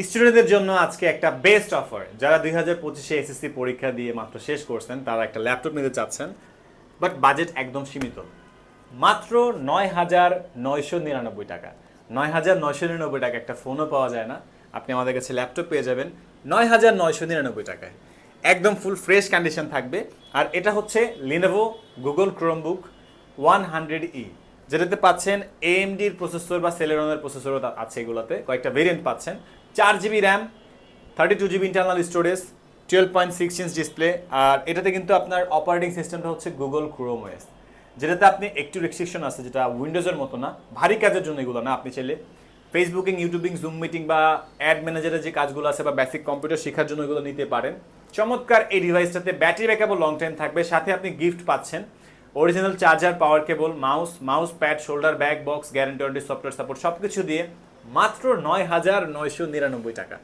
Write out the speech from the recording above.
স্টুডেন্টদের জন্য আজকে একটা বেস্ট অফার। যারা 2025-এ এসএসসি পরীক্ষা দিয়ে মাত্র শেষ করছেন তারা একটা ল্যাপটপ নিতে চাচ্ছেন, বাট বাজেট একদম সীমিত। মাত্র 9,999 টাকা। 9,999 টাকা একটা ফোনও পাওয়া যায় না। আপনি আমাদের কাছে ল্যাপটপ পেয়ে যাবেন 9,999 টাকায়। একদম ফুল ফ্রেশ কন্ডিশন থাকবে। আর এটা হচ্ছে লিনোভো গুগল ক্রোমবুক 100E, যেটাতে পাচ্ছেন এএমডির প্রসেসর বা সেলেরনের প্রসেসরও আছে। এগুলোতে কয়েকটা ভেরিয়েন্ট পাচ্ছেন। 4 GB RAM, 32 GB internal storage, 12.6 inch display. আর এটাতে কিন্তু আপনার অপারেটিং সিস্টেমটা হচ্ছে গুগল ক্রোম ওএস, যেটাতে আপনি একটু রেস্ট্রিকশন আছে, যেটা উইন্ডোজের মতো না। ভারী কাজের জন্য এগুলো না, আপনি চাইলে ফেসবুকিং, ইউটিউবিং, জুম মিটিং বা অ্যাড ম্যানেজারের যে কাজগুলো আছে বা বেসিক কম্পিউটার শেখার জন্য এগুলো নিতে পারেন। চমৎকার এই ডিভাইসটাতে ব্যাটারি ব্যাকআপও লং টাইম থাকবে। সাথে আপনি গিফট পাচ্ছেন original charger, power cable, mouse pad, shoulder bag, box, guarantee warranty, software support সব কিছু দিয়ে মাত্র 9,999 টাকা।